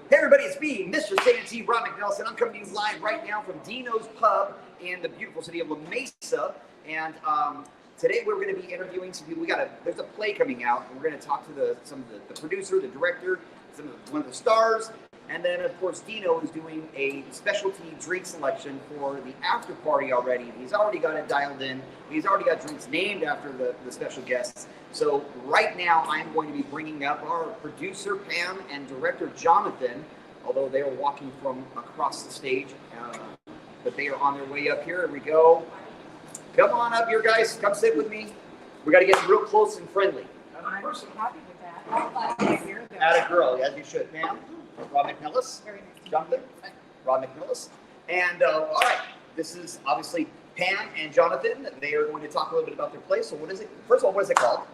Hey everybody, it's me, Mr. Sanity, Rob McNelis, and I'm coming to you live right now from Deano's Pub in the beautiful city of Mesa. And today we're going to be interviewing some people. There's a play coming out, and we're going to talk to some of the producer, the director, one of the stars, and then of course Deano is doing a specialty drink selection for the after party already. He's already got it dialed in. He's already got drinks named after the special guests. So right now I'm going to be bringing up our producer Pam and director Jonathan, although they are walking from across the stage, but they are on their way up here. Here we go. Come on up here, guys. Come sit with me. We got to get real close and friendly. I'm happy with that. Atta girl, as you should, Pam. Rob McNelis. Very nice. Jonathan. Rob McNelis. And all right, this is obviously Pam and Jonathan. They are going to talk a little bit about their play. So what is it? First of all, what is it called?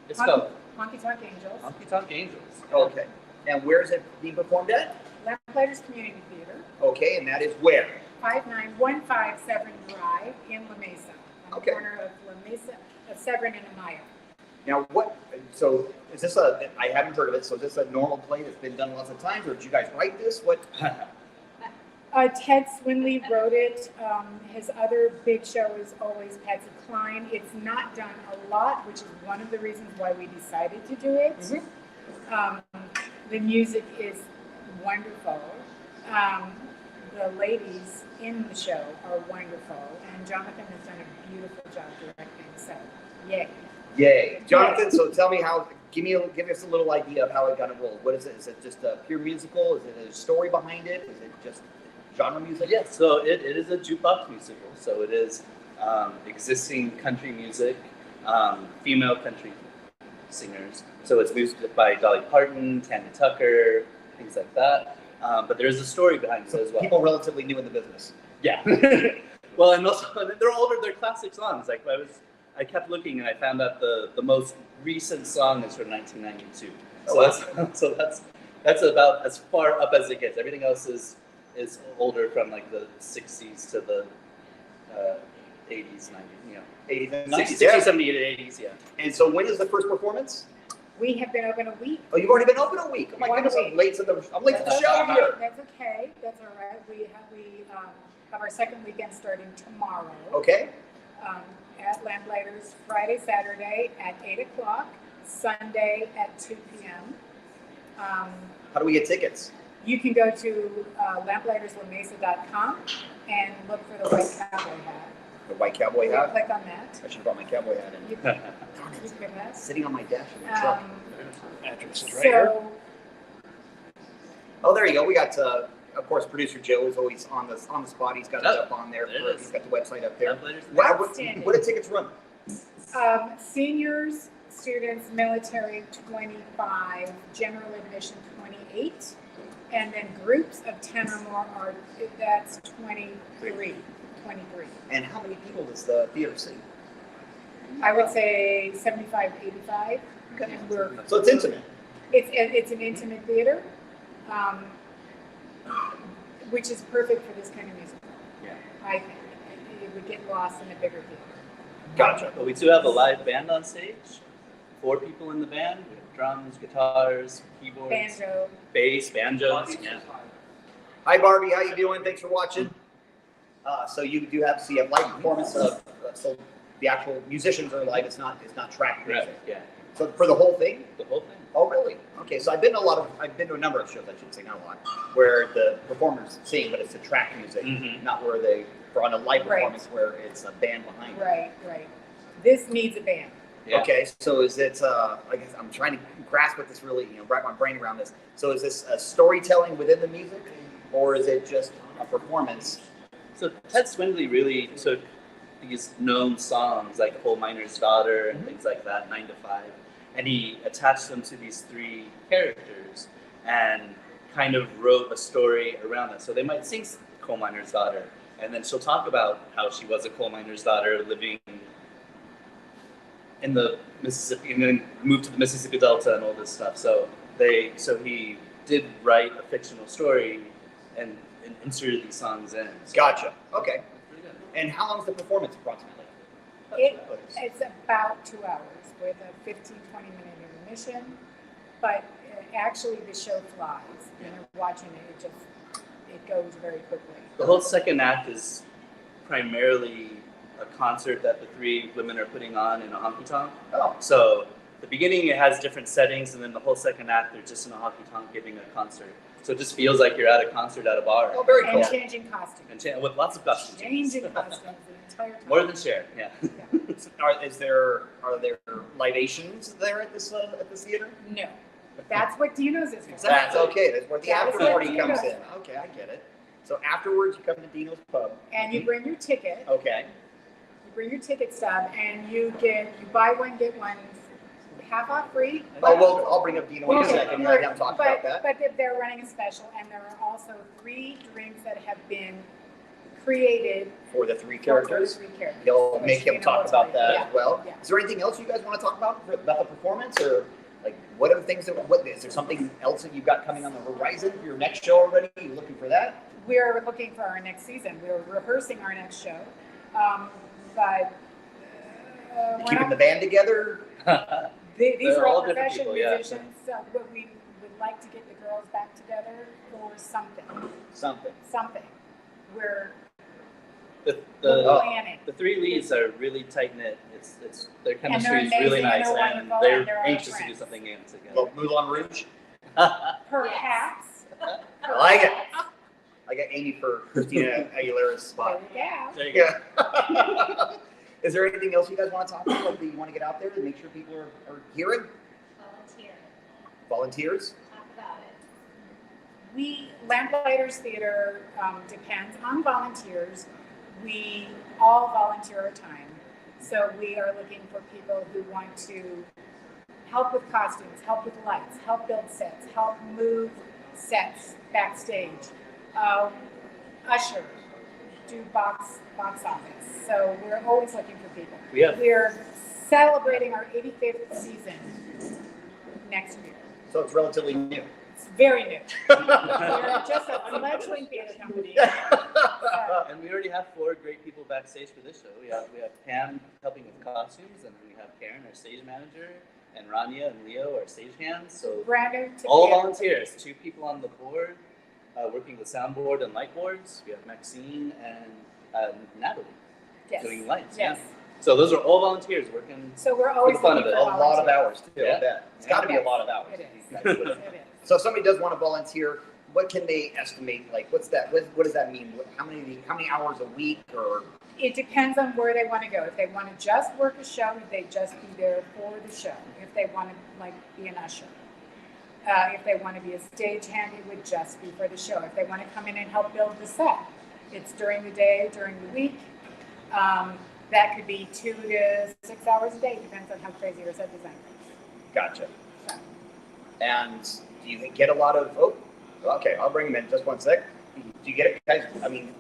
It's called Honky Tonk Angels. Honky Tonk Angels. Okay. And where is it being performed at? Lamplighter's Community Theater. Okay, and that is where? 59157 Drive in La Mesa. On the corner of La Mesa, of Severn and Amaya. Now, so is this I haven't heard of it, so is this a normal play that's been done lots of times, or did you guys write this? What? Ted Swinley wrote it. His other big show is always Patsy Cline. It's not done a lot, which is one of the reasons why we decided to do it. Mm-hmm. The music is wonderful. The ladies in the show are wonderful, and Jonathan has done a beautiful job directing. So, yay! Yay, Jonathan. So tell me give us a little idea of how it got enrolled. What is it? Is it just a pure musical? Is it a story behind it? Is it just genre music? Yeah, so it is a jukebox musical. So it is existing country music, female country singers. So it's music by Dolly Parton, Tanya Tucker, things like that. But there is a story behind it as well. People relatively new in the business. Yeah. Well, and also they're older. They're classic songs. Like I kept looking and I found out the most recent song is from 1992. So that's about as far up as it gets. Everything else is older, from like the 60s to the 80s, 90s, 80s and 60s, 90s, yeah. 60s, 70s, 80s, yeah. And so when is the first performance? We have been open a week. Oh, you've already been open a week. Oh my goodness, I'm late to the show here. That's okay. That's all right. We have our second weekend starting tomorrow. Okay. At Lamplighter's Friday, Saturday at 8 o'clock, Sunday at 2 p.m. How do we get tickets? You can go to lamplighterslaMesa.com and look for the white cowboy hat. The white cowboy hat? Click on that. I should have brought my cowboy hat in. You can get that. Sitting on my dash in the truck. Address is right here. Oh, there you go. We got, of course, producer Joe is always on the spot. He's got it up on there. He's got the website up there. What do tickets run? Seniors, students, military, 25, general admission, 28, and then groups of 10 or more that's 23. And how many people does the theater seat? I would say 75, 85. Okay. And so it's intimate. It's an intimate theater, which is perfect for this kind of musical. Yeah. I think it would get lost in a bigger theater. Gotcha. But we do have a live band on stage. 4 people in the band. We have drums, guitars, keyboards, Banjo, bass, banjos. Yeah. Hi Barbie, how you doing? Thanks for watching. So you have live performance of so the actual musicians are live. It's not track music. Right. Yeah. So for the whole thing? The whole thing. Oh really? Okay. So I've been to a number of shows. I should say, not a lot, where the performers sing, but it's a track music, not where for on a live performance where it's a band behind. Right. This needs a band. Yeah. Okay, so is it? I guess I'm trying to grasp what this really, wrap my brain around this. So is this a storytelling within the music, or is it just a performance? So Ted Swinley really took these known songs like Coal Miner's Daughter and things like that, 9 to 5, and he attached them to these 3 characters and kind of wrote a story around that. So they might sing Coal Miner's Daughter, and then she'll talk about how she was a coal miner's daughter living in the Mississippi, and then moved to the Mississippi Delta and all this stuff. So he did write a fictional story and inserted these songs in. So Gotcha. Okay. And how long is the performance approximately? It's about 2 hours with a 15-20 minute intermission, but actually the show flies. When you're watching it, it goes very quickly. The whole second act is primarily a concert that the three women are putting on in a honky tonk. Oh. So the beginning, it has different settings, and then the whole second act, they're just in a honky tonk giving a concert. So it just feels like you're at a concert at a bar. Oh, very cool. And changing costumes. And with lots of costumes. Changing costumes the entire time. More than Cher, yeah. Are there libations there at this theater? No. That's what Deano's is for. That's okay. That's where the That is after what party Deano's comes in. is. Okay, I get it. So afterwards, you come to Deano's Pub. And you bring your ticket. Okay. You bring your ticket stub, and you buy one, get one half off free. Oh, well, I'll bring up Deano in a Okay, second. I haven't talked about that. But they're running a special, and there are also 3 drinks that have been created For the 3 for the characters. 3 characters. He'll make him Deano talk will about tell you. that as well. Yeah. Is there anything else you guys want to talk about the performance, or like what are the things is there something else that you've got coming on the horizon for your next show already? Are you looking for that? We're looking for our next season. We're rehearsing our next show, but You keeping the band together? These They're are all all different professional people, yeah. musicians, but we would like to get the girls back together for something. Something. We're The planning. the 3 leads are really tight knit. It's their chemistry is amazing, really and nice, they're and wonderful, they're and they're our anxious to do friends. something together. Well, Moulin Rouge. Perhaps. I like it. I got Amy for Christina Aguilera's spot. There you go. There you go. Yeah. Is there anything else you guys want to talk about that you want to get out there to make sure people are hearing? Volunteers? Talk about it. Lamplighter's Theater depends on volunteers. We all volunteer our time. So we are looking for people who want to help with costumes, help with lights, help build sets, help move sets backstage, usher, do box office. So we're always looking for people. We're celebrating our 85th season next year. So it's relatively new. It's very new. We're just a fledgling theater company. And we already have 4 great people backstage for this show. We have Pam helping with costumes, and we have Karen, our stage manager, and Rania and Leo, our stagehands. So Brand new to all theater. volunteers. 2 people on the board, working with soundboard and light boards. We have Maxine and Natalie doing lights. Yes. Yeah. So those are all volunteers working. So we're always For the fun looking of for it. A lot of volunteers. hours too. Yeah. I bet. It's got to be a lot of hours. It is. It is. So if somebody does want to volunteer, what can they estimate? Like, what's that? What does that mean? How many hours a week? Or It depends on where they want to go. If they want to just work a show, they just be there for the show. If they want to be an usher. If they want to be a stagehand, it would just be for the show. If they want to come in and help build the set, it's during the day, during the week. That could be 2 to 6 hours a day, depends on how crazy your set design is. gotcha. So, And do you get a lot of? Oh, okay. I'll bring them in just one sec. Do you get it, guys? I mean,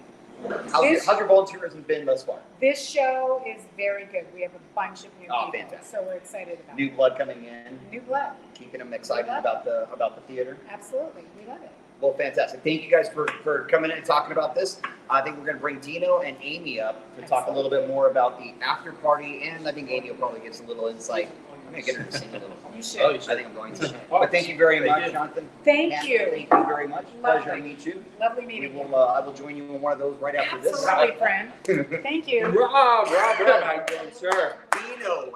how's your volunteerism been thus far? this show is very good. We have a bunch of new people, Fantastic. so we're excited about New it. blood coming in, New blood, keeping them excited love about the theater. absolutely. We love it. Well, fantastic. Thank you guys for coming in and talking about this. I think we're going to bring Deano and Amy up to talk a little bit more about the after party, and I think Amy will probably give us a little insight. I'm going to get her to sing a little. You should. Oh, you I should. think I'm going to. But thank you very much, Jonathan. Thank Matt, you. Thank you very much. Lovely. Pleasure to meet you. Lovely We meeting you. will. I will join you in one of those right after this. Absolutely, friend. Thank you. Rob, how you doing, sir? Deano,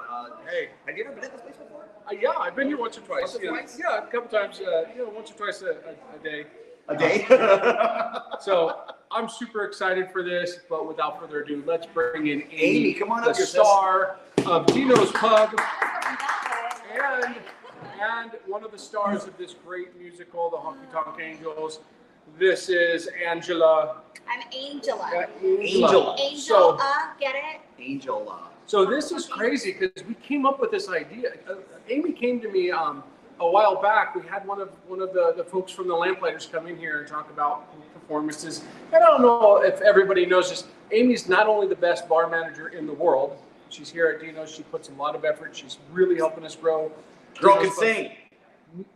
Hey, have you ever been to this place before? yeah, I've been here once or twice. Once or Yeah. twice? Yeah, a couple times. Once or twice a day. A day. So I'm super excited for this, but without further ado, let's bring in Amy, come on the up here, sis. star of Deano's Pub, and one of the stars of this great musical, the Honky Tonk Angels. This is Angela. I'm Angela. Angela. Angel, get it? Angel. So this is crazy because we came up with this idea. Amy came to me a while back. We had one of the folks from the Lamplighters come in here and talk about performances. And I don't know if everybody knows this. Amy's not only the best bar manager in the world. She's here at Deano's. She puts a lot of effort. She's really helping us grow. Girl can sing.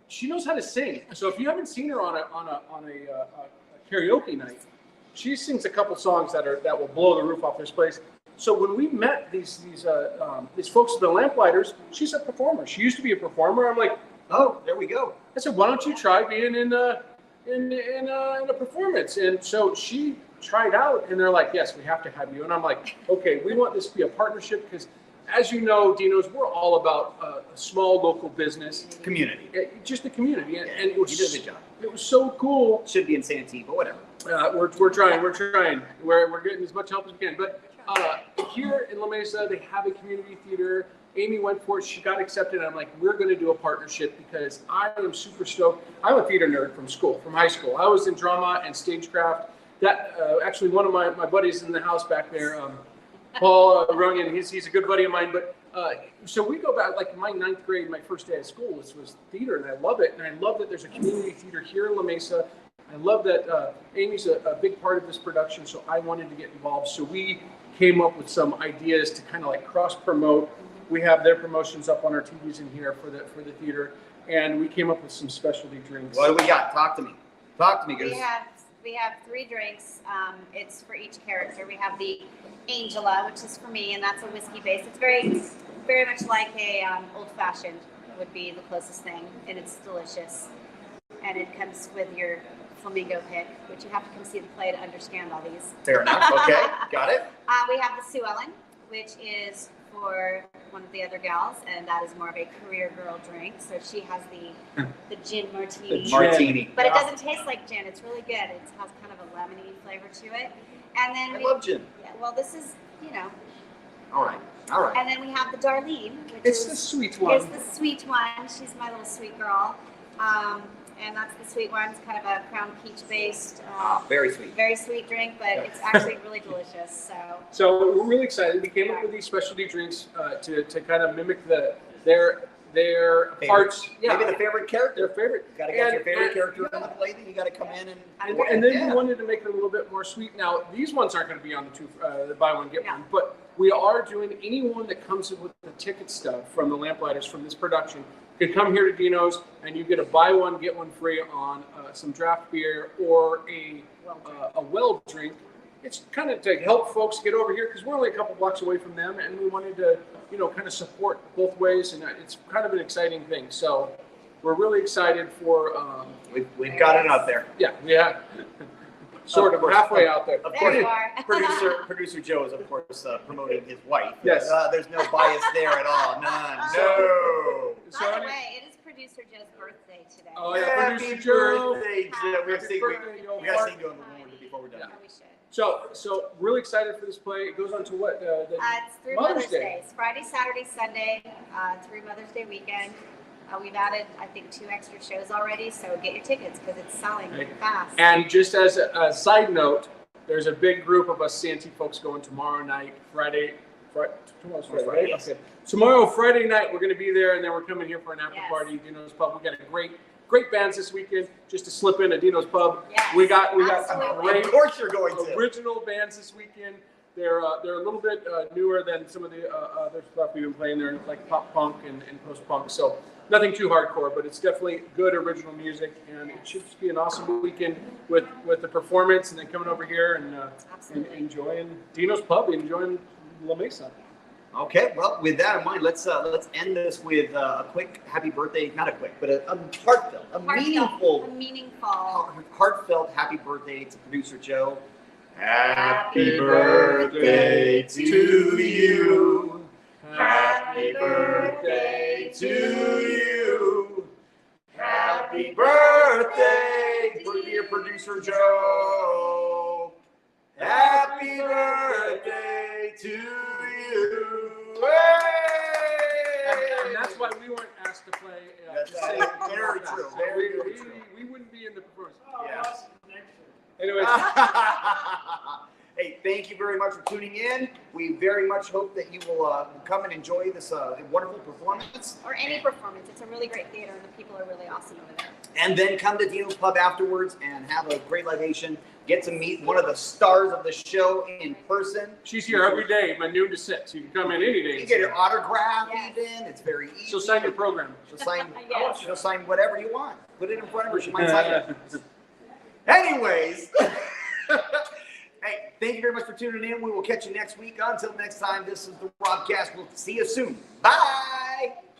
She knows how to sing. So if you haven't seen her on a karaoke night, she sings a couple songs that will blow the roof off this place. So when we met these folks at the Lamplighters, she's a performer. She used to be a performer. I'm like, Oh, there we go. I said, why don't you try being in a performance? And so she tried out, and they're like, yes, we have to have you. And I'm like, okay, we want this to be a partnership because, as you know, Deano's, we're all about a small local business Community. just a community, and it was You did a good job. It was so cool. Should be in Santee, but whatever. We're trying. We're getting as much help as we can. But here in La Mesa, they have a community theater. Amy went for it. She got accepted. I'm like, we're going to do a partnership because I am super stoked. I'm a theater nerd from high school. I was in drama and stagecraft. That actually one of my buddies in the house back there, Paul Runyon. He's a good buddy of mine. But so we go back, like my 9th grade, my first day of school was theater, and I love it. And I love that there's a community theater here in La Mesa. I love that Amy's a big part of this production, so I wanted to get involved. So we came up with some ideas to kind of like cross promote. We have their promotions up on our TVs in here for the theater, and we came up with some specialty drinks. What do we got? Talk to me. We have 3 drinks. It's for each character. We have the Angela, which is for me, and that's a whiskey base. It's very much like a old fashioned would be the closest thing, and it's delicious. And it comes with your flamingo pick, which you have to come see the play to understand all these. Fair enough. Okay, got it. We have the Sue Ellen, which is for one of the other gals, and that is more of a career girl drink. So she has the gin martini. The martini. But it doesn't taste like gin. It's really good. It has kind of a lemony flavor to it. And then I love gin. Yeah, well, this is, All right. And then we have the Darlene, which It's is the sweet one. It's the sweet one. She's my little sweet girl. And that's the sweet one. It's kind of a Crown Peach based, Very sweet. very sweet drink, but it's actually really delicious. So we're really excited. We came up with these specialty drinks to kind of mimic their parts. Yeah, Maybe the favorite character. their favorite. You got to get your favorite character in the play. Then you got to come in And then we wanted to make it a little bit more sweet. Now these ones aren't going to be on the buy one get one, but we are doing anyone that comes in with the ticket stub from the Lamplighters from this production could come here to Deano's and you get a buy one get one free on some draft beer or a well drink. It's kind of to help folks get over here because we're only a couple blocks away from them, and we wanted to kind of support both ways, and it's kind of an exciting thing. So we're really excited for. We've got it out there. Yeah. Sort of, we're halfway out there. Of There course, you are. producer Joe is of course promoting his wife. Yes. There's no bias there at all. None. No. By the way, it is producer Joe's birthday today. Oh yeah, Happy producer Joe. birthday, Joe. We got to Happy sing. birthday, Joe. We got to sing to him before we're done. Yeah. We should. So really excited for this play. It goes on to what? It's through Mother's Day. It's Friday, Saturday, Sunday, through Mother's Day weekend. We've added, I think, 2 extra shows already, so get your tickets because it's selling fast. And just as a side note, there's a big group of us Santee folks going tomorrow night, tomorrow's Friday, right? Yes. Okay. Tomorrow, Friday night, we're going to be there, and then we're coming here for an after party, Deano's Pub. We got a great bands this weekend. Just to slip in at Deano's Pub, we got Absolutely. great Of course you're going to. original bands this weekend. They're a little bit newer than some of the other stuff we've been playing. They're like pop punk and post punk, so nothing too hardcore, but it's definitely good original music, and it should just be an awesome weekend with the performance, and then coming over here and enjoying Deano's Pub, enjoying La Mesa. Okay, well, with that in mind, let's end this with a quick happy birthday, not a quick, but a heartfelt, meaningful heartfelt happy birthday to producer Joe. Happy birthday to you. Happy birthday to you. Happy birthday, dear producer Joe. Happy birthday to you. And that's why we weren't asked to play. That's to sing. very true. Very, very true. We wouldn't be in the performance. Yes. Anyways. Hey, thank you very much for tuning in. We very much hope that you will come and enjoy this wonderful performance. or any performance. It's a really great theater, and the people are really awesome over there. And then come to Deano's Pub afterwards and have a great libation. Get to meet one of the stars of the show in person. She's here every day, from noon to 6. You can come in any day. You get your autograph Yes. even. It's very easy. She'll sign your program. She'll sign, Yes. she'll sign whatever you want. Put it in front of her. She might sign it. Anyways. Hey, thank you very much for tuning in. We will catch you next week. Until next time, this is the Robcast. We'll see you soon. Bye.